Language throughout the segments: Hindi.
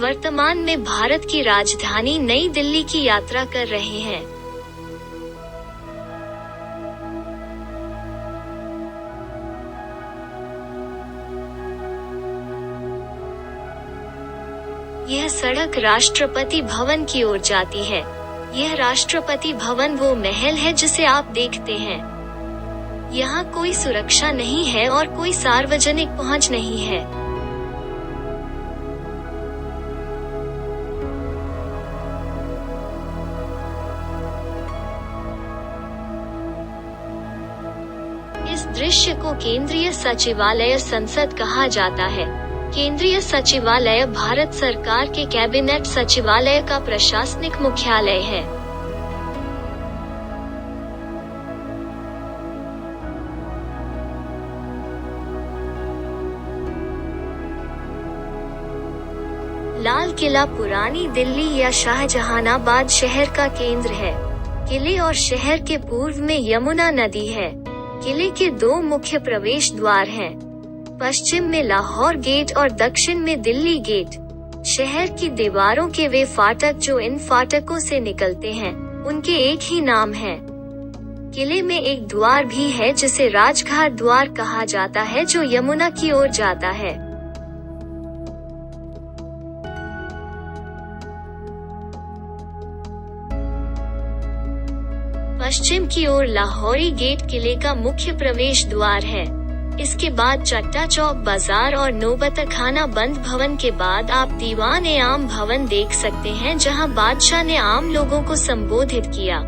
वर्तमान में भारत की राजधानी नई दिल्ली की यात्रा कर रहे हैं। यह सड़क राष्ट्रपति भवन की ओर जाती है। यह राष्ट्रपति भवन वो महल है जिसे आप देखते हैं। यहाँ कोई सुरक्षा नहीं है और कोई सार्वजनिक पहुँच नहीं है। इस दृश्य को केंद्रीय सचिवालय संसद कहा जाता है। केंद्रीय सचिवालय भारत सरकार के कैबिनेट सचिवालय का प्रशासनिक मुख्यालय है। लाल किला पुरानी दिल्ली या शाहजहानाबाद शहर का केंद्र है। किले और शहर के पूर्व में यमुना नदी है। किले के दो मुख्य प्रवेश द्वार हैं। पश्चिम में लाहौर गेट और दक्षिण में दिल्ली गेट। शहर की दीवारों के वे फाटक जो इन फाटकों से निकलते हैं, उनके एक ही नाम है। किले में एक द्वार भी है जिसे राजघाट द्वार कहा जाता है, जो यमुना की ओर जाता है। पश्चिम की ओर लाहौरी गेट किले का मुख्य प्रवेश द्वार है। इसके बाद चट्टा चौक बाजार और नौबत खाना बंद भवन के बाद आप दीवान-ए-आम भवन देख सकते हैं, जहां बादशाह ने आम लोगों को संबोधित किया।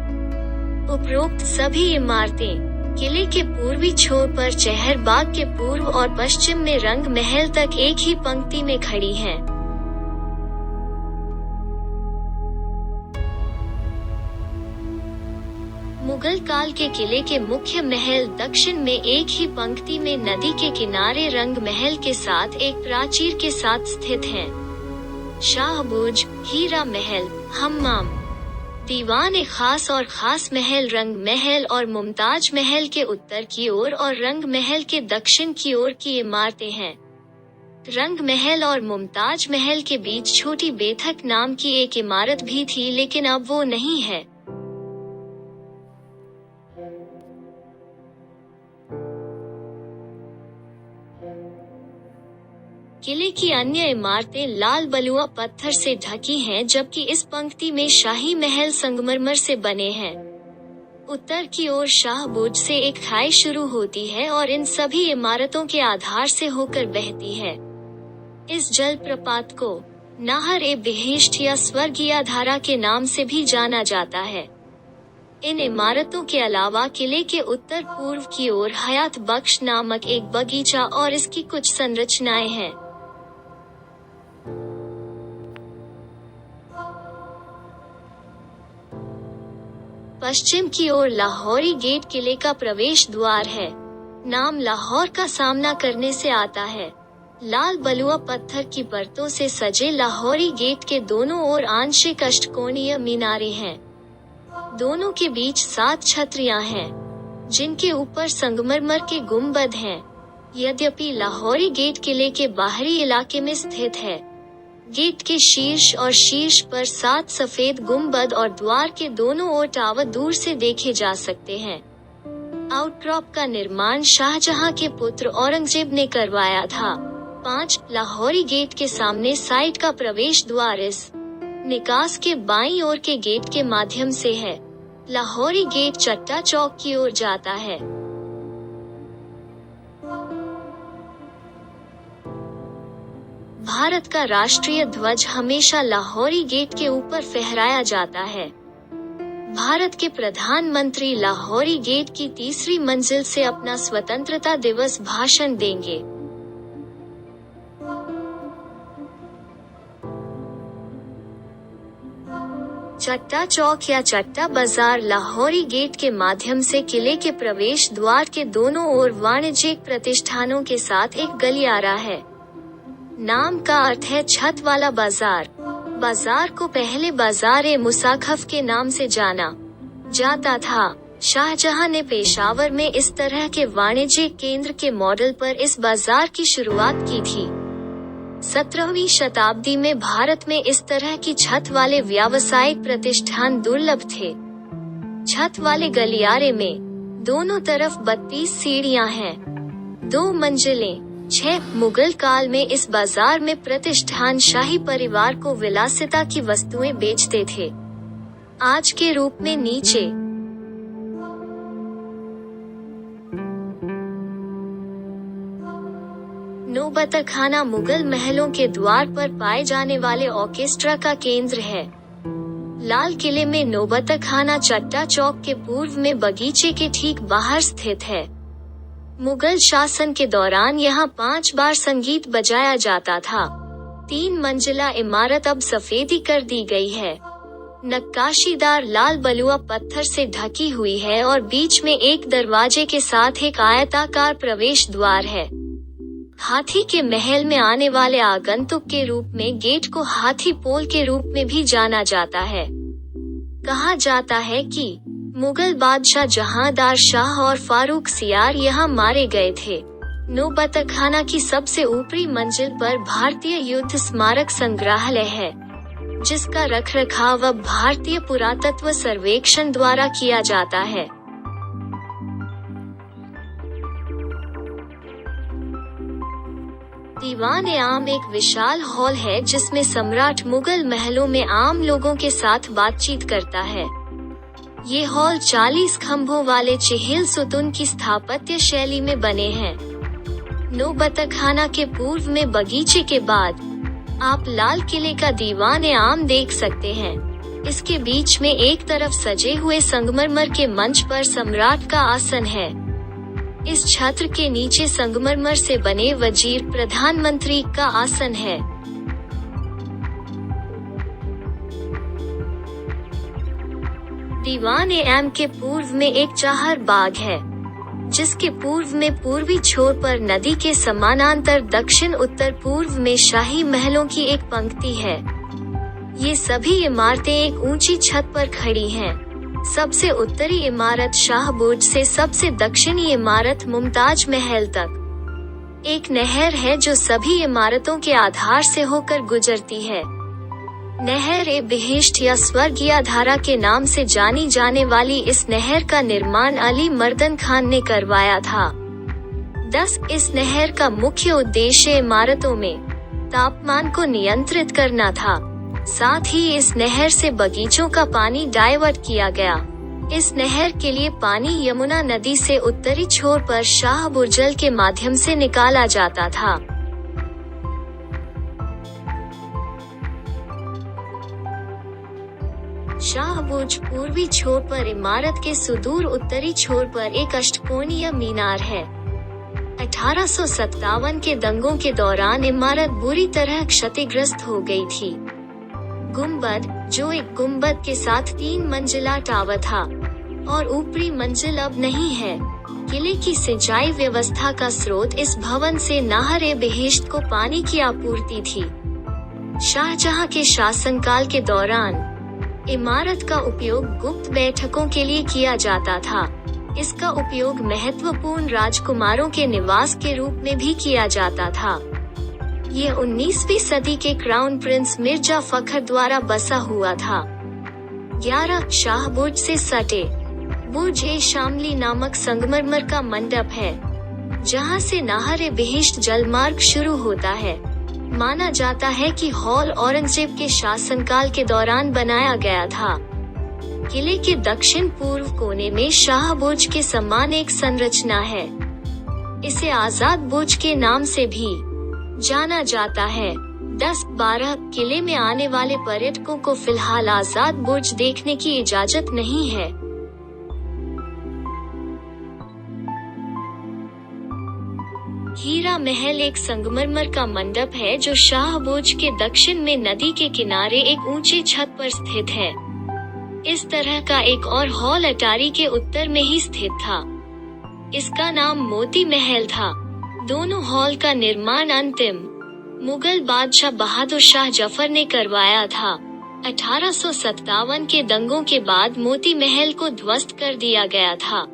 उपरोक्त सभी इमारतें किले के पूर्वी छोर पर चहर बाग के पूर्व और पश्चिम में रंग महल तक एक ही पंक्ति में खड़ी हैं। मुगल काल के किले के मुख्य महल दक्षिण में एक ही पंक्ति में नदी के किनारे रंग महल के साथ एक प्राचीर के साथ स्थित हैं। शाहबुर्ज, हीरा महल, हम्माम, दीवान खास और खास महल रंग महल और मुमताज महल के उत्तर की ओर और रंग महल के दक्षिण की ओर की इमारतें हैं। रंग महल और मुमताज महल के बीच छोटी बेथक नाम की एक इमारत भी थी, लेकिन अब वो नहीं है। किले की अन्य इमारतें लाल बलुआ पत्थर से ढकी हैं, जबकि इस पंक्ति में शाही महल संगमरमर से बने हैं। उत्तर की ओर शाहबुर्ज से एक खाई शुरू होती है और इन सभी इमारतों के आधार से होकर बहती है। इस जलप्रपात को नाहर-ए-बेहिश्त या स्वर्गीय धारा के नाम से भी जाना जाता है। इन इमारतों के अलावा किले के उत्तर पूर्व की ओर हयात बख्श नामक एक बगीचा और इसकी कुछ संरचनाएं हैं। पश्चिम की ओर लाहौरी गेट किले का प्रवेश द्वार है। नाम लाहौर का सामना करने से आता है। लाल बलुआ पत्थर की परतों से सजे लाहौरी गेट के दोनों ओर आंशिक अष्टकोणीय मीनारें हैं। दोनों के बीच 7 छतरियां हैं, जिनके ऊपर संगमरमर के गुंबद हैं। यद्यपि लाहौरी गेट किले के बाहरी इलाके में स्थित है। गेट के शीर्ष और शीर्ष पर 7 सफेद गुंबद और द्वार के दोनों ओर टावर दूर से देखे जा सकते हैं। आउटक्रॉप का निर्माण शाहजहां के पुत्र औरंगजेब ने करवाया था। 5 लाहौरी गेट के सामने साइड का प्रवेश द्वार इस निकास के बाईं ओर के गेट के माध्यम से है। लाहौरी गेट चट्टा चौक की ओर जाता है। भारत का राष्ट्रीय ध्वज हमेशा लाहौरी गेट के ऊपर फहराया जाता है। भारत के प्रधानमंत्री लाहौरी गेट की तीसरी मंजिल से अपना स्वतंत्रता दिवस भाषण देंगे। चट्टा चौक या चट्टा बाजार लाहौरी गेट के माध्यम से किले के प्रवेश द्वार के दोनों ओर वाणिज्यिक प्रतिष्ठानों के साथ एक गलियारा है। नाम का अर्थ है छत वाला बाजार। बाजार को पहले बाजार-ए-मुसाखफ के नाम से जाना जाता था। शाहजहां ने पेशावर में इस तरह के वाणिज्यिक केंद्र के मॉडल पर इस बाजार की शुरुआत की थी। 17वीं शताब्दी में भारत में इस तरह की छत वाले व्यावसायिक प्रतिष्ठान दुर्लभ थे। छत वाले गलियारे में दोनों तरफ 32 सीढ़ियां हैं, 2 मंजिलें। 6 मुगल काल में इस बाजार में प्रतिष्ठान शाही परिवार को विलासिता की वस्तुएं बेचते थे। आज के रूप में नीचे नौबतखाना मुगल महलों के द्वार पर पाए जाने वाले ऑर्केस्ट्रा का केंद्र है। लाल किले में नौबतखाना चट्टा चौक के पूर्व में बगीचे के ठीक बाहर स्थित है। मुगल शासन के दौरान यहाँ 5 बार संगीत बजाया जाता था। 3 मंजिला इमारत अब सफेदी कर दी गई है। नक्काशीदार लाल बलुआ पत्थर से ढकी हुई है और बीच में एक दरवाजे के साथ एक आयताकार प्रवेश द्वार है। हाथी के महल में आने वाले आगंतुक के रूप में गेट को हाथी पोल के रूप में भी जाना जाता है। कहा जाता है कि मुगल बादशाह जहांदार शाह और फारूक सियार यहाँ मारे गए थे। नौबतखाना की सबसे ऊपरी मंजिल पर भारतीय युद्ध स्मारक संग्रहालय है, जिसका रखरखाव अब भारतीय पुरातत्व सर्वेक्षण द्वारा किया जाता है। दीवान-ए-आम एक विशाल हॉल है जिसमें सम्राट मुगल महलों में आम लोगों के साथ बातचीत करता है। ये हॉल 40 खंभों वाले चेहल सुतून की स्थापत्य शैली में बने हैं। नौबतखाना के पूर्व में बगीचे के बाद आप लाल किले का दीवान-ए-आम देख सकते हैं। इसके बीच में एक तरफ सजे हुए संगमरमर के मंच पर सम्राट का आसन है। इस छत्र के नीचे संगमरमर से बने वजीर प्रधानमंत्री का आसन है। दीवान-ए-आम के पूर्व में एक चाहर बाग है, जिसके पूर्व में पूर्वी छोर पर नदी के समानांतर दक्षिण उत्तर पूर्व में शाही महलों की एक पंक्ति है। ये सभी इमारतें एक ऊंची छत पर खड़ी हैं। सबसे उत्तरी इमारत शाह बुर्ज से सबसे दक्षिणी इमारत मुमताज महल तक एक नहर है जो सभी इमारतों के आधार से होकर गुजरती है। नहर-ए-बेहिश्त या स्वर्ग या धारा के नाम से जानी जाने वाली इस नहर का निर्माण अली मर्दन खान ने करवाया था। 10 इस नहर का मुख्य उद्देश्य इमारतों में तापमान को नियंत्रित करना था। साथ ही इस नहर से बगीचों का पानी डाइवर्ट किया गया। इस नहर के लिए पानी यमुना नदी से उत्तरी छोर पर शाह बुर्जल के माध्यम से निकाला जाता था। शाह बुर्ज पूर्वी छोर पर इमारत के सुदूर उत्तरी छोर पर एक अष्टकोणीय मीनार है। 1857 के दंगों के दौरान इमारत बुरी तरह क्षतिग्रस्त हो गई थी। गुंबद, जो एक गुंबद के साथ 3 मंजिला टावर था और ऊपरी मंजिल अब नहीं है। किले की सिंचाई व्यवस्था का स्रोत इस भवन से नहर-ए-बेहिश्त को पानी की आपूर्ति थी। शाहजहां के शासनकाल के दौरान इमारत का उपयोग गुप्त बैठकों के लिए किया जाता था। इसका उपयोग महत्वपूर्ण राजकुमारों के निवास के रूप में भी किया जाता था। ये 19वीं सदी के क्राउन प्रिंस मिर्जा फखर द्वारा बसा हुआ था। 11 शाह बुर्ज से सटे बुर्ज-ए-शामली नामक संगमरमर का मंडप है, जहां से नहर-ए-बेहिश्त जलमार्ग शुरू होता है। माना जाता है कि हॉल औरंगजेब के शासनकाल के दौरान बनाया गया था। किले के दक्षिण पूर्व कोने में शाह बुर्ज के समान एक संरचना है। इसे आजाद बुर्ज के नाम से भी जाना जाता है। 10-12 किले में आने वाले पर्यटकों को फिलहाल आजाद बुर्ज देखने की इजाजत नहीं है। हीरा महल एक संगमरमर का मंडप है जो शाह बुर्ज के दक्षिण में नदी के किनारे एक ऊंची छत पर स्थित है। इस तरह का एक और हॉल अटारी के उत्तर में ही स्थित था। इसका नाम मोती महल था। दोनों हॉल का निर्माण अंतिम मुगल बादशाह बहादुर शाह जफर ने करवाया था। 1857 के दंगों के बाद मोती महल को ध्वस्त कर दिया गया था।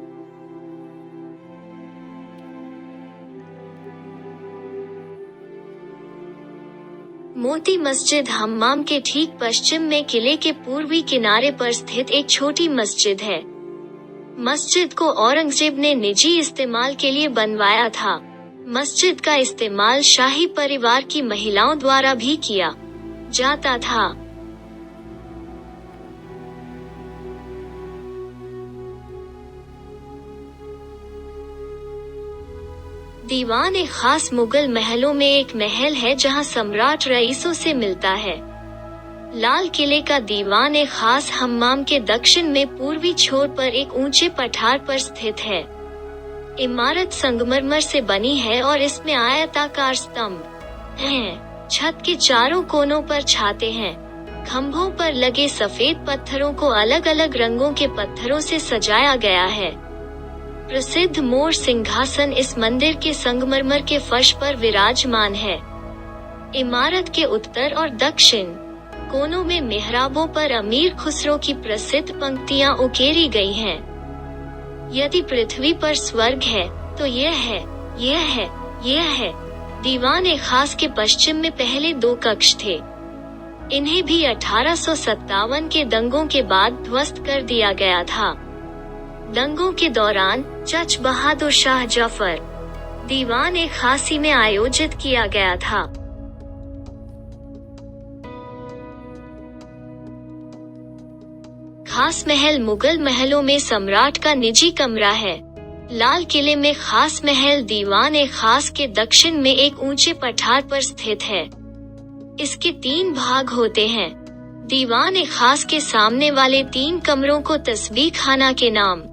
मोती मस्जिद हम्माम के ठीक पश्चिम में किले के पूर्वी किनारे पर स्थित एक छोटी मस्जिद है। मस्जिद को औरंगजेब ने निजी इस्तेमाल के लिए बनवाया था। मस्जिद का इस्तेमाल शाही परिवार की महिलाओं द्वारा भी किया जाता था। दीवान-ए-खास मुगल महलों में एक महल है जहां सम्राट रईसों से मिलता है। लाल किले का दीवान-ए-खास हम्माम के दक्षिण में पूर्वी छोर पर एक ऊंचे पठार पर स्थित है। इमारत संगमरमर से बनी है और इसमें आयताकार स्तंभ हैं। छत के चारों कोनों पर छाते हैं। खंभों पर लगे सफेद पत्थरों को अलग अलग रंगों के पत्थरों से सजाया गया है। प्रसिद्ध मोर सिंहासन इस मंदिर के संगमरमर के फर्श पर विराजमान है। इमारत के उत्तर और दक्षिण कोनों में मेहराबों पर अमीर खुसरो की प्रसिद्ध पंक्तियां उकेरी गई हैं। यदि पृथ्वी पर स्वर्ग है तो यह है, यह है, यह है। दीवान-ए-खास के पश्चिम में पहले 2 कक्ष थे। इन्हें भी 1857 के दंगों के बाद ध्वस्त कर दिया गया था। दंगों के दौरान चच बहादुर शाह जफर दीवान-ए-खासी में आयोजित किया गया था। खास महल मुगल महलों में सम्राट का निजी कमरा है। लाल किले में खास महल दीवान-ए-खास के दक्षिण में एक ऊंचे पठार पर स्थित है। इसके 3 भाग होते हैं। दीवान-ए-खास के सामने वाले 3 कमरों को तस्बीह खाना के नाम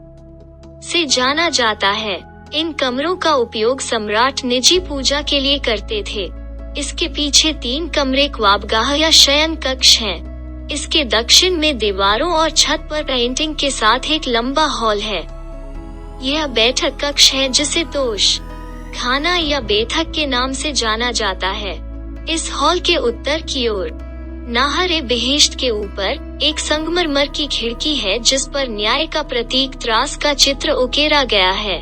से जाना जाता है। इन कमरों का उपयोग सम्राट निजी पूजा के लिए करते थे। इसके पीछे 3 कमरे ख्वाबगाह या शयन कक्ष हैं। इसके दक्षिण में दीवारों और छत पर पेंटिंग के साथ एक लंबा हॉल है। यह बैठक कक्ष है जिसे तोश खाना या बैठक के नाम से जाना जाता है। इस हॉल के उत्तर की ओर नाहर-ए-बहिश्त के ऊपर एक संगमरमर की खिड़की है जिस पर न्याय का प्रतीक त्रास का चित्र उकेरा गया है।